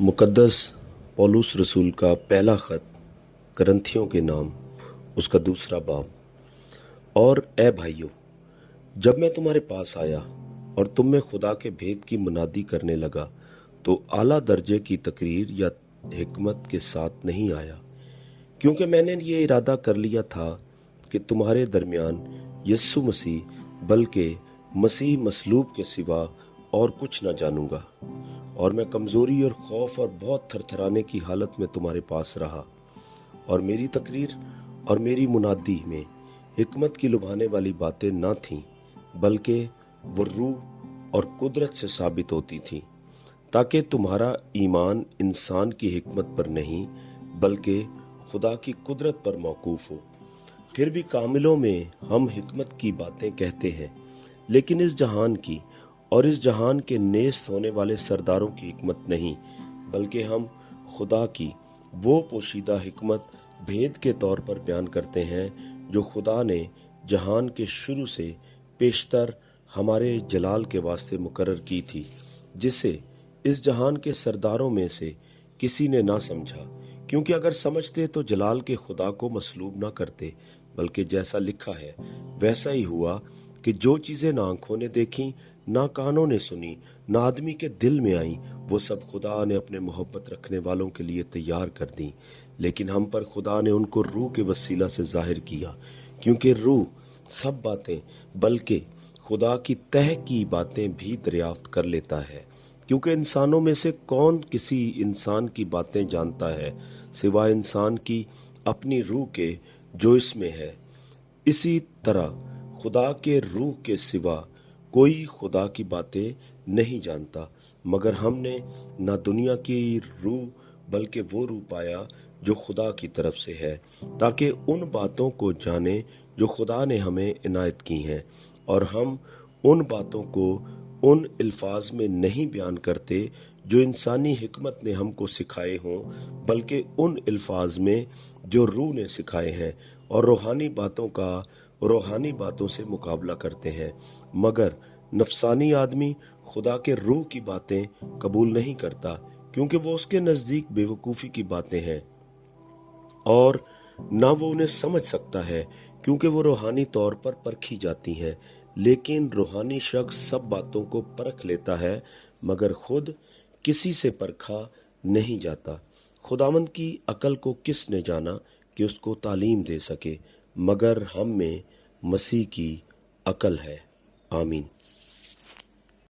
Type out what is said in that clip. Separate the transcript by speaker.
Speaker 1: मुक़द्दस पौलुस रसूल का पहला ख़त करंथियों के नाम, उसका दूसरा बाब। और ए भाइयों, जब मैं तुम्हारे पास आया और तुम में खुदा के भेद की मुनादी करने लगा तो आला दर्जे की तकरीर या हिकमत के साथ नहीं आया, क्योंकि मैंने ये इरादा कर लिया था कि तुम्हारे दरमियान यस्सु मसीह बल्कि मसीह मसलूब के सिवा और कुछ न जानूंगा। और मैं कमज़ोरी और खौफ और बहुत थरथराने की हालत में तुम्हारे पास रहा, और मेरी तकरीर और मेरी मुनादी में हिकमत की लुभाने वाली बातें न थीं, बल्कि वो रूह और कुदरत से साबित होती थीं, ताकि तुम्हारा ईमान इंसान की हिकमत पर नहीं बल्कि खुदा की कुदरत पर मौकूफ हो। फिर भी कामिलों में हम हिकमत की बातें कहते हैं, लेकिन इस जहान की और इस जहान के नेस्त होने वाले सरदारों की हिकमत नहीं, बल्कि हम खुदा की वो पोशीदा हिकमत भेद के तौर पर बयान करते हैं जो खुदा ने जहान के शुरू से पेशतर हमारे जलाल के वास्ते मुकर्रर की थी, जिसे इस जहान के सरदारों में से किसी ने ना समझा। क्योंकि अगर समझते तो जलाल के खुदा को मसलूब ना करते, बल्कि जैसा लिखा है वैसा ही हुआ कि जो चीज़ें ना आंखों ने देखी, ना कानों ने सुनी, ना आदमी के दिल में आई, वो सब खुदा ने अपने मोहब्बत रखने वालों के लिए तैयार कर दी। लेकिन हम पर खुदा ने उनको रूह के वसीला से जाहिर किया, क्योंकि रूह सब बातें बल्कि खुदा की तह की बातें भी दरियाफ्त कर लेता है। क्योंकि इंसानों में से कौन किसी इंसान की बातें जानता है सिवाय इंसान की अपनी रूह के जो इसमें है। इसी तरह खुदा के रूह के सिवा कोई खुदा की बातें नहीं जानता, मगर हमने ना दुनिया की रूह बल्कि वो रूह पाया जो खुदा की तरफ से है, ताकि उन बातों को जाने जो खुदा ने हमें इनायत की हैं। और हम उन बातों को उन अल्फाज में नहीं बयान करते जो इंसानी हिकमत ने हमको सिखाए हों, बल्कि उन अल्फाज में जो रूह ने सिखाए हैं, और रूहानी बातों का रूहानी बातों से मुकाबला करते हैं। मगर नफसानी आदमी खुदा के रूह की बातें कबूल नहीं करता, क्योंकि वो उसके नज़दीक बेवकूफ़ी की बातें हैं, और ना वो उन्हें समझ सकता है, क्योंकि वो रूहानी तौर पर परखी जाती हैं। लेकिन रूहानी शख्स सब बातों को परख लेता है, मगर खुद किसी से परखा नहीं जाता। खुदावंद की अकल को किसने जाना कि उसको तालीम दे सके, मगर हम में मसीह की अकल है। आमीन।